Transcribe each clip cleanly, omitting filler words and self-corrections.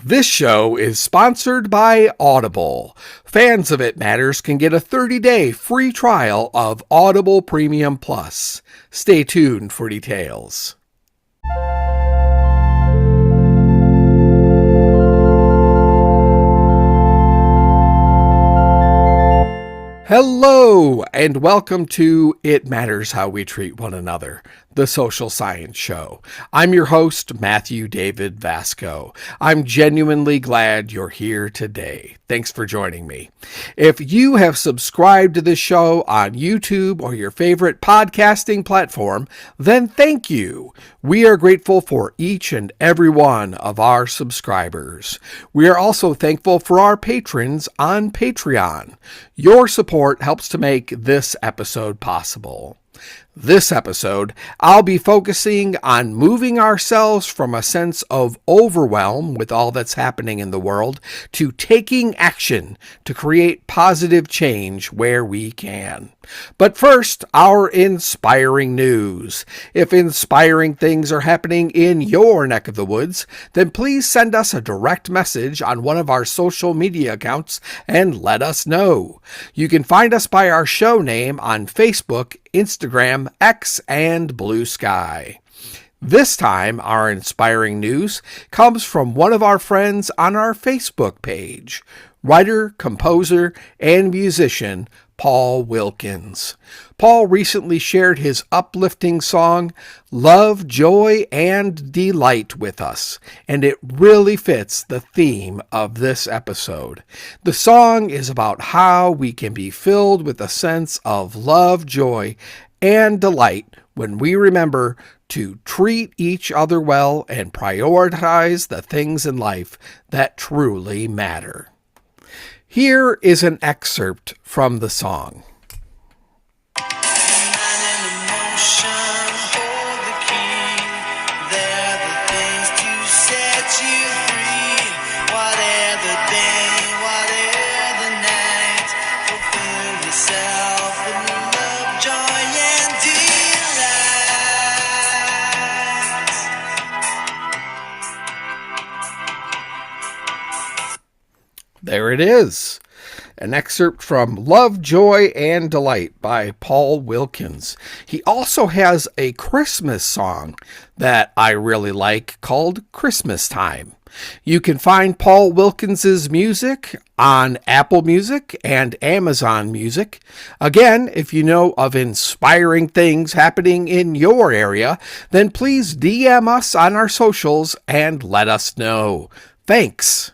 This show is sponsored by Audible. Fans of It Matters can get a 30-day free trial of Audible Premium Plus. Stay tuned for details. Hello, and welcome to It Matters How We Treat One Another, the social science show. I'm your host, Matthew David Vasco. I'm genuinely glad you're here today. Thanks for joining me. If you have subscribed to this show on YouTube or your favorite podcasting platform, then thank you. We are grateful for each and every one of our subscribers. We are also thankful for our patrons on Patreon. Your support helps to make this episode possible. This episode, I'll be focusing on moving ourselves from a sense of overwhelm with all that's happening in the world to taking action to create positive change where we can. But first, our inspiring news. If inspiring things are happening in your neck of the woods, then please send us a direct message on one of our social media accounts and let us know. You can find us by our show name on Facebook, Instagram, X, and Blue Sky. This time, our inspiring news comes from one of our friends on our Facebook page, writer, composer, and musician Paul Wilkins. Paul recently shared his uplifting song, Love, Joy, and Delight with us, and it really fits the theme of this episode. The song is about how we can be filled with a sense of love, joy, and delight when we remember to treat each other well and prioritize the things in life that truly matter. Here is an excerpt from the song. There it is. An excerpt from Love, Joy, and Delight by Paul Wilkins. He also has a Christmas song that I really like called Christmas Time. You can find Paul Wilkins's music on Apple Music and Amazon Music. Again, if you know of inspiring things happening in your area, then please DM us on our socials and let us know. Thanks.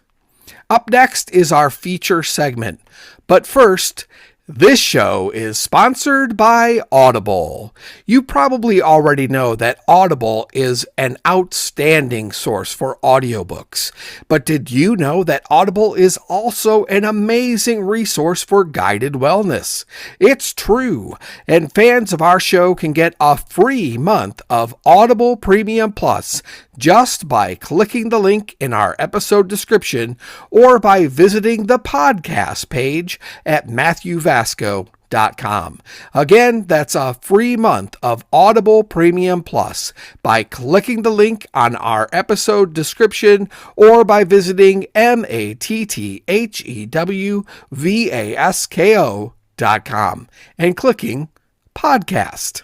Up next is our feature segment. But first, this show is sponsored by Audible. You probably already know that Audible is an outstanding source for audiobooks. But did you know that Audible is also an amazing resource for guided wellness? It's true, and fans of our show can get a free month of Audible Premium Plus just by clicking the link in our episode description or by visiting the podcast page at MatthewVasco.com. Again, that's a free month of Audible Premium Plus by clicking the link on our episode description or by visiting MatthewVasco.com and clicking podcast.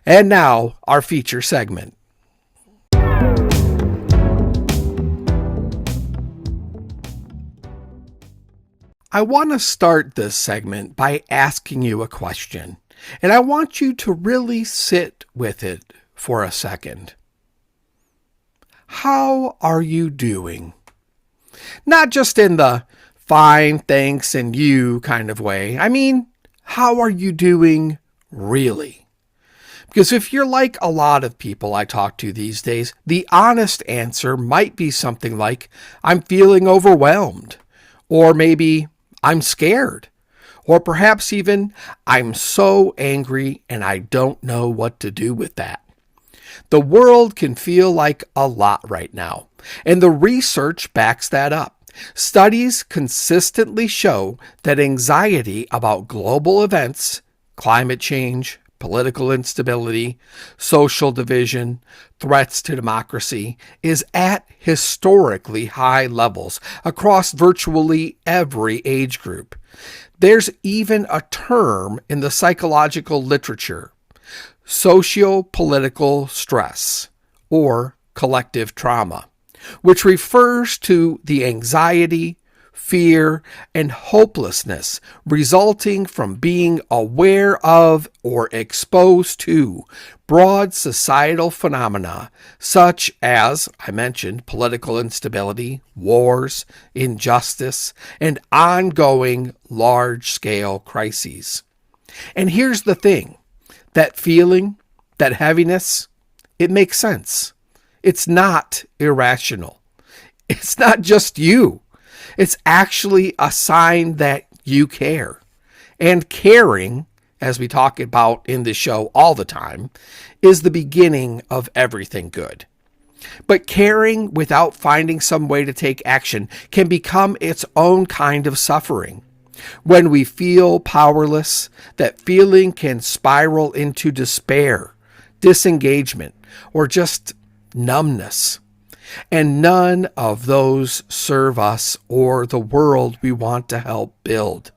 And now, our feature segment. I want to start this segment by asking you a question, and I want you to really sit with it for a second. How are you doing? Not just in the fine, thanks, and you kind of way. I mean, how are you doing really? Because if you're like a lot of people I talk to these days, the honest answer might be something like, I'm feeling overwhelmed, or maybe I'm scared, or perhaps even, I'm so angry and I don't know what to do with that. The world can feel like a lot right now, and the research backs that up. Studies consistently show that anxiety about global events, climate change, political instability, social division, threats to democracy is at historically high levels across virtually every age group. There's even a term in the psychological literature, socio-political stress, or collective trauma, which refers to the anxiety, fear, and hopelessness resulting from being aware of or exposed to broad societal phenomena such as, I mentioned, political instability, wars, injustice, and ongoing large-scale crises. And here's the thing, that feeling, that heaviness, it makes sense. It's not irrational. It's not just you. It's actually a sign that you care. And caring, as we talk about in this show all the time, is the beginning of everything good. But caring without finding some way to take action can become its own kind of suffering. When we feel powerless, that feeling can spiral into despair, disengagement, or just numbness. And none of those serve us or the world we want to help build.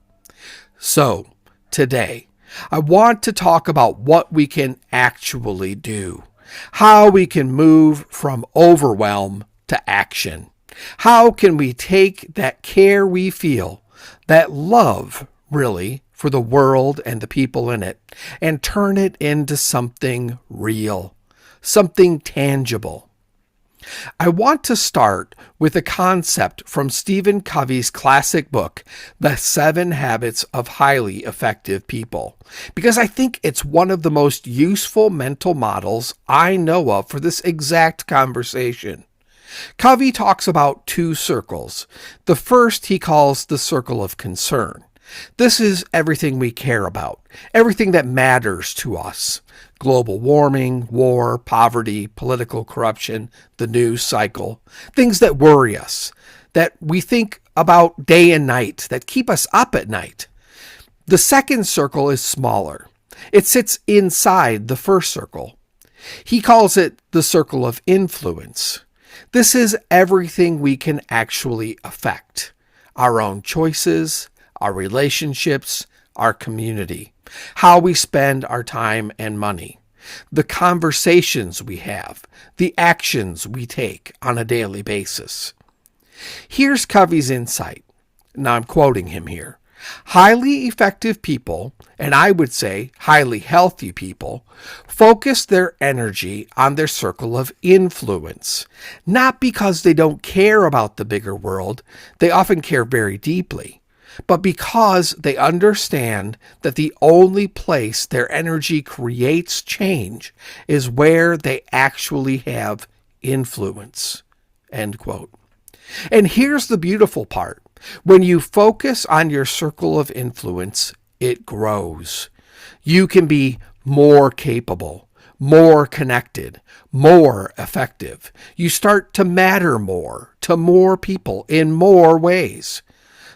So, today, I want to talk about what we can actually do, how we can move from overwhelm to action. How can we take that care we feel, that love, really, for the world and the people in it, and turn it into something real, something tangible? I want to start with a concept from Stephen Covey's classic book, The 7 Habits of Highly Effective People, because I think it's one of the most useful mental models I know of for this exact conversation. Covey talks about 2 circles. The first he calls the circle of concern. This is everything we care about, everything that matters to us. Global warming, war, poverty, political corruption, the news cycle, things that worry us, that we think about day and night, that keep us up at night. The second circle is smaller. It sits inside the first circle. He calls it the circle of influence. This is everything we can actually affect. Our own choices, our relationships, our community, how we spend our time and money, the conversations we have, the actions we take on a daily basis. Here's Covey's insight. Now I'm quoting him here. Highly effective people, and I would say highly healthy people, focus their energy on their circle of influence, not because they don't care about the bigger world. They often care very deeply, but because they understand that the only place their energy creates change is where they actually have influence. End quote. And here's the beautiful part. When you focus on your circle of influence, it grows. You can be more capable, more connected, more effective. You start to matter more to more people in more ways.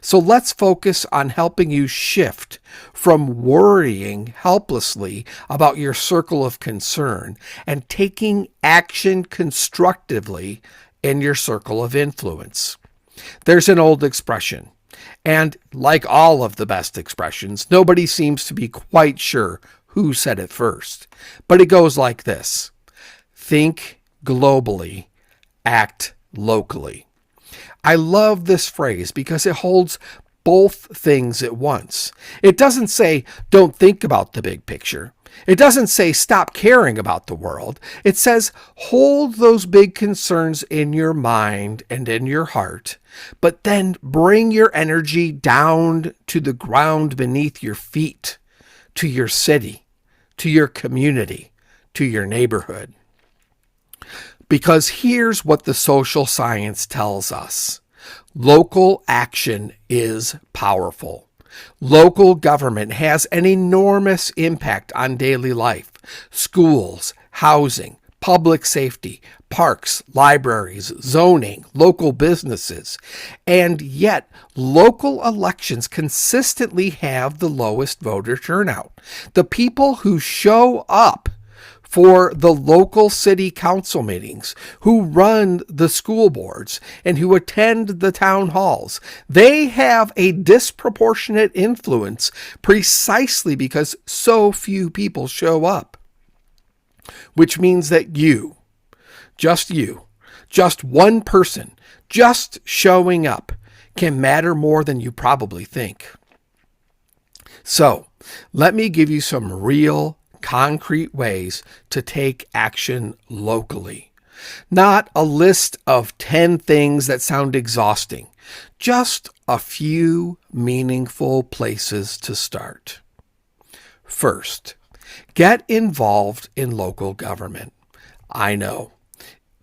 So let's focus on helping you shift from worrying helplessly about your circle of concern and taking action constructively in your circle of influence. There's an old expression, and like all of the best expressions, nobody seems to be quite sure who said it first. But it goes like this: think globally, act locally. I love this phrase because it holds both things at once. It doesn't say, don't think about the big picture. It doesn't say, stop caring about the world. It says, hold those big concerns in your mind and in your heart, but then bring your energy down to the ground beneath your feet, to your city, to your community, to your neighborhood. Because here's what the social science tells us. Local action is powerful. Local government has an enormous impact on daily life. Schools, housing, public safety, parks, libraries, zoning, local businesses. And yet, local elections consistently have the lowest voter turnout. The people who show up for the local city council meetings, who run the school boards, and who attend the town halls, they have a disproportionate influence precisely because so few people show up. Which means that you, just one person, just showing up can matter more than you probably think. So, let me give you some real, concrete ways to take action locally. Not a list of 10 things that sound exhausting, just a few meaningful places to start. First, get involved in local government. I know,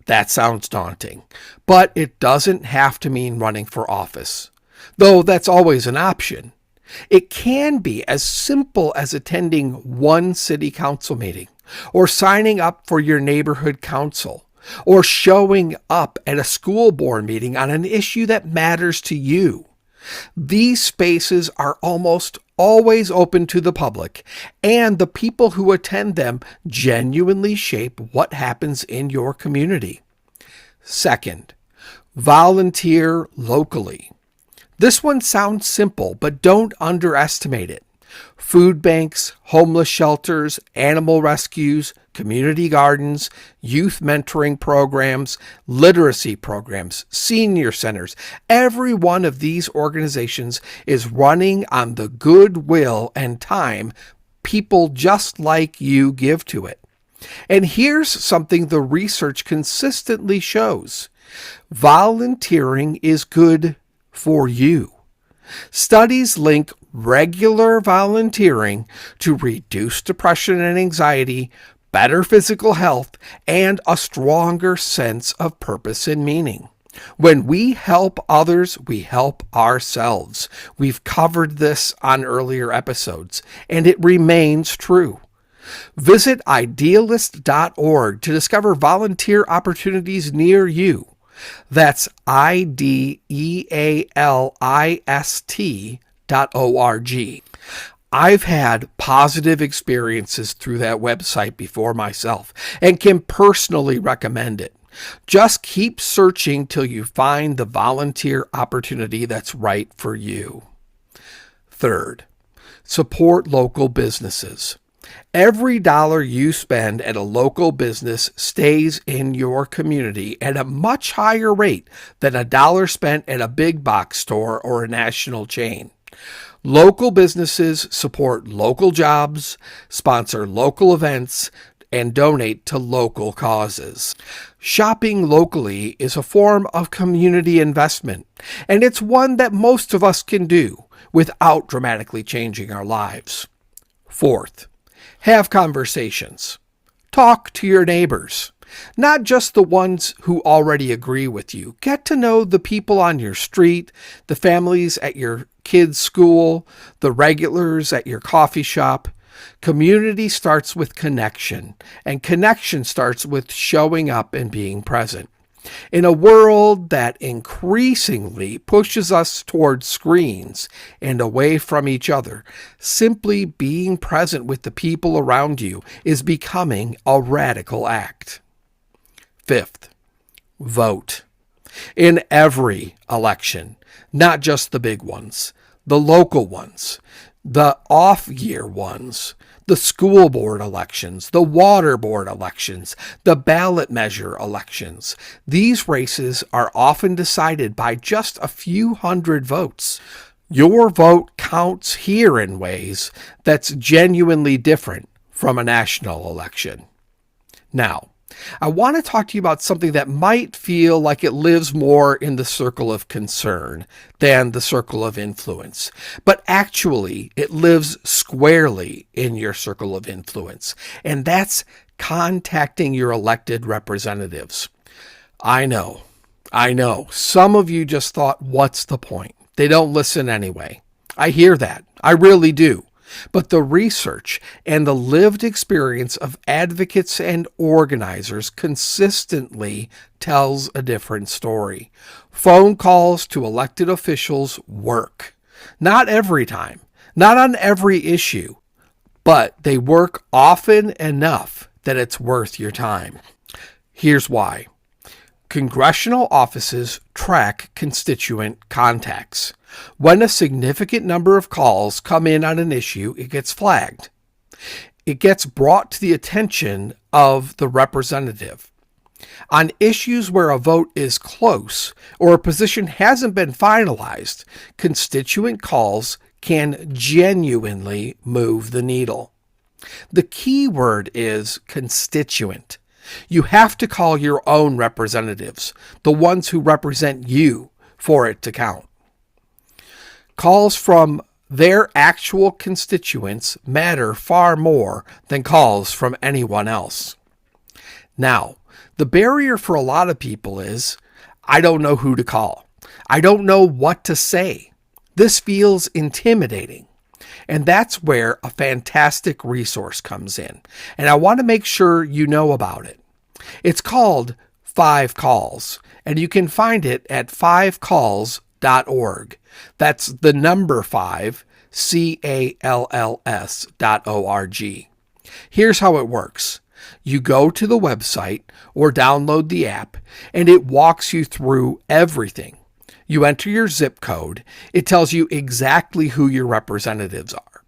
that sounds daunting, but it doesn't have to mean running for office, though that's always an option. It can be as simple as attending one city council meeting, or signing up for your neighborhood council, or showing up at a school board meeting on an issue that matters to you. These spaces are almost always open to the public, and the people who attend them genuinely shape what happens in your community. Second, volunteer locally. This one sounds simple, but don't underestimate it. Food banks, homeless shelters, animal rescues, community gardens, youth mentoring programs, literacy programs, senior centers. Every one of these organizations is running on the goodwill and time people just like you give to it. And here's something the research consistently shows. Volunteering is good for you. Studies link regular volunteering to reduce depression and anxiety, better physical health, and a stronger sense of purpose and meaning. When we help others, we help ourselves. We've covered this on earlier episodes, and it remains true. Visit idealist.org to discover volunteer opportunities near you. That's idealist.org. I've had positive experiences through that website before myself and can personally recommend it. Just keep searching till you find the volunteer opportunity that's right for you. Third, support local businesses. Every dollar you spend at a local business stays in your community at a much higher rate than a dollar spent at a big box store or a national chain. Local businesses support local jobs, sponsor local events, and donate to local causes. Shopping locally is a form of community investment, and it's one that most of us can do without dramatically changing our lives. Fourth, have conversations. Talk to your neighbors, not just the ones who already agree with you. Get to know the people on your street, the families at your kids' school, the regulars at your coffee shop. Community starts with connection, and connection starts with showing up and being present. In a world that increasingly pushes us towards screens and away from each other, simply being present with the people around you is becoming a radical act. Fifth, vote. In every election, not just the big ones, the local ones, the off-year ones, the school board elections, the water board elections, the ballot measure elections. These races are often decided by just a few hundred votes. Your vote counts here in ways that's genuinely different from a national election. Now, I want to talk to you about something that might feel like it lives more in the circle of concern than the circle of influence, but actually it lives squarely in your circle of influence, and that's contacting your elected representatives. I know. Some of you just thought, what's the point? They don't listen anyway. I hear that. I really do. But the research and the lived experience of advocates and organizers consistently tells a different story. Phone calls to elected officials work. Not every time, not on every issue, but they work often enough that it's worth your time. Here's why. Congressional offices track constituent contacts. When a significant number of calls come in on an issue, it gets flagged. It gets brought to the attention of the representative. On issues where a vote is close or a position hasn't been finalized, constituent calls can genuinely move the needle. The key word is constituent. You have to call your own representatives, the ones who represent you, for it to count. Calls from their actual constituents matter far more than calls from anyone else. Now, the barrier for a lot of people is, I don't know who to call. I don't know what to say. This feels intimidating. And that's where a fantastic resource comes in. And I want to make sure you know about it. It's called 5 Calls, and you can find it at 5calls.org. That's the number 5, CALLS.org. Here's how it works. You go to the website or download the app, and it walks you through everything. You enter your zip code. It tells you exactly who your representatives are.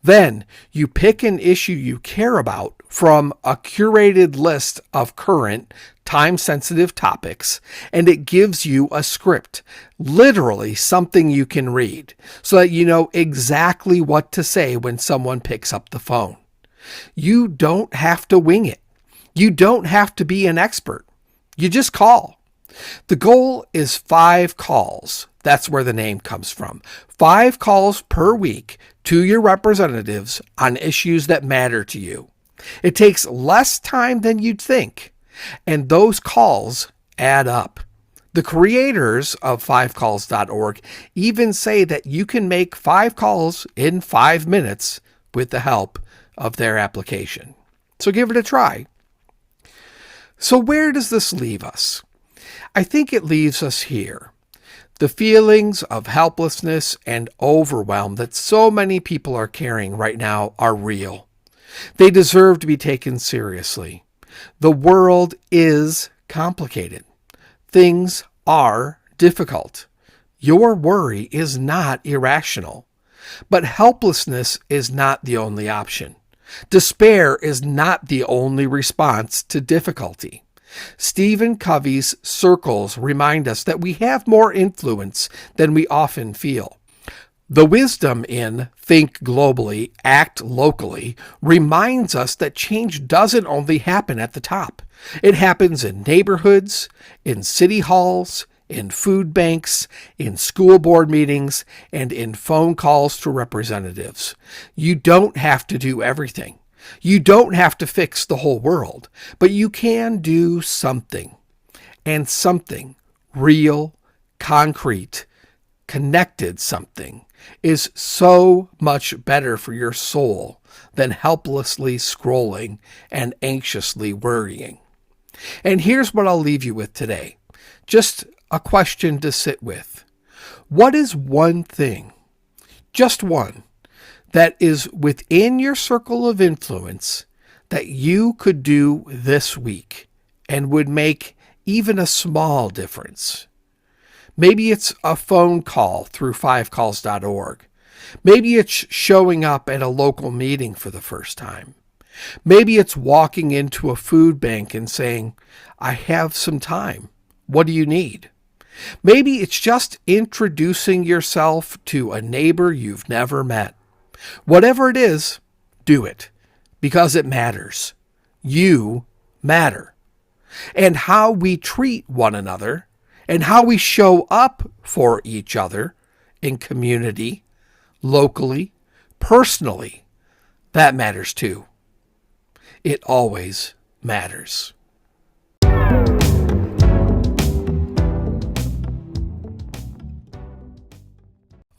Then you pick an issue you care about from a curated list of current, time-sensitive topics, and it gives you a script, literally something you can read, so that you know exactly what to say when someone picks up the phone. You don't have to wing it. You don't have to be an expert. You just call. The goal is 5 calls. That's where the name comes from. 5 calls per week to your representatives on issues that matter to you. It takes less time than you'd think, and those calls add up. The creators of 5calls.org even say that you can make 5 calls in 5 minutes with the help of their application. So give it a try. So where does this leave us? I think it leaves us here. The feelings of helplessness and overwhelm that so many people are carrying right now are real. They deserve to be taken seriously. The world is complicated. Things are difficult. Your worry is not irrational. But helplessness is not the only option. Despair is not the only response to difficulty. Stephen Covey's circles remind us that we have more influence than we often feel. The wisdom in think globally, act locally reminds us that change doesn't only happen at the top. It happens in neighborhoods, in city halls, in food banks, in school board meetings, and in phone calls to representatives. You don't have to do everything. You don't have to fix the whole world, but you can do something. And something real, concrete, connected something is so much better for your soul than helplessly scrolling and anxiously worrying. And here's what I'll leave you with today. Just a question to sit with. What is one thing, just one, that is within your circle of influence that you could do this week and would make even a small difference? Maybe it's a phone call through 5calls.org. Maybe it's showing up at a local meeting for the first time. Maybe it's walking into a food bank and saying, I have some time. What do you need? Maybe it's just introducing yourself to a neighbor you've never met. Whatever it is, do it, because it matters. You matter. And how we treat one another and how we show up for each other in community, locally, personally, that matters too. It always matters.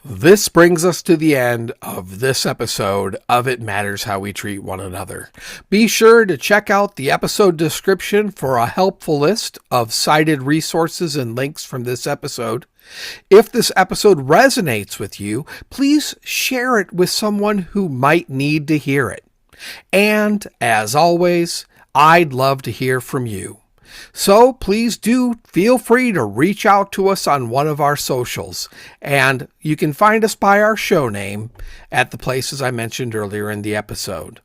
This brings us to the end of this episode of It Matters How We Treat One Another. Be sure to check out the episode description for a helpful list of cited resources and links from this episode. If this episode resonates with you, please share it with someone who might need to hear it. And, as always, I'd love to hear from you. So please do feel free to reach out to us on one of our socials, and you can find us by our show name at the places I mentioned earlier in the episode.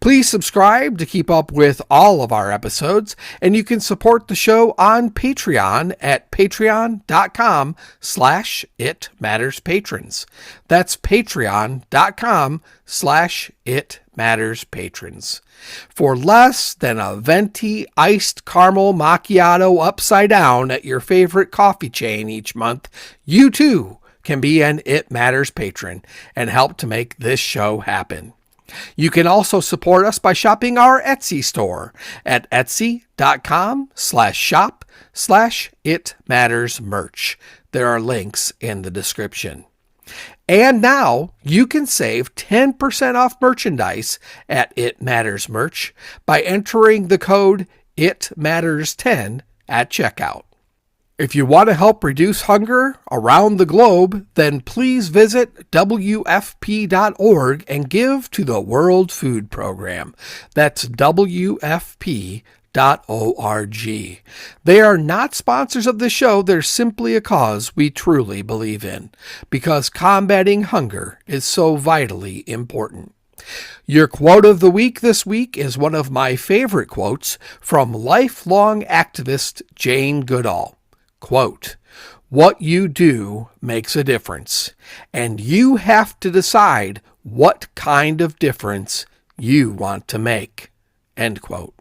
Please subscribe to keep up with all of our episodes, and you can support the show on Patreon at patreon.com/itmatterspatrons. That's patreon.com/itmatterspatrons. For less than a venti iced caramel macchiato upside down at your favorite coffee chain each month, you too can be an It Matters patron and help to make this show happen. You can also support us by shopping our Etsy store at etsy.com/shop/itmattersmerch. There are links in the description. And now you can save 10% off merchandise at It Matters Merch by entering the code ITMatters10 at checkout. If you want to help reduce hunger around the globe, then please visit WFP.org and give to the World Food Program. That's WFP.org. They are not sponsors of the show. They're simply a cause we truly believe in, because combating hunger is so vitally important. Your quote of the week this week is one of my favorite quotes from lifelong activist Jane Goodall. Quote, "What you do makes a difference, and you have to decide what kind of difference you want to make." End quote.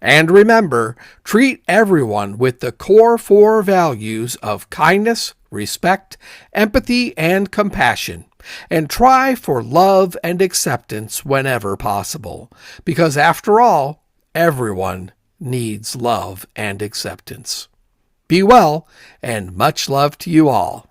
And remember, treat everyone with the core 4 values of kindness, respect, empathy, and compassion, and try for love and acceptance whenever possible, because after all, everyone needs love and acceptance. Be well, and much love to you all.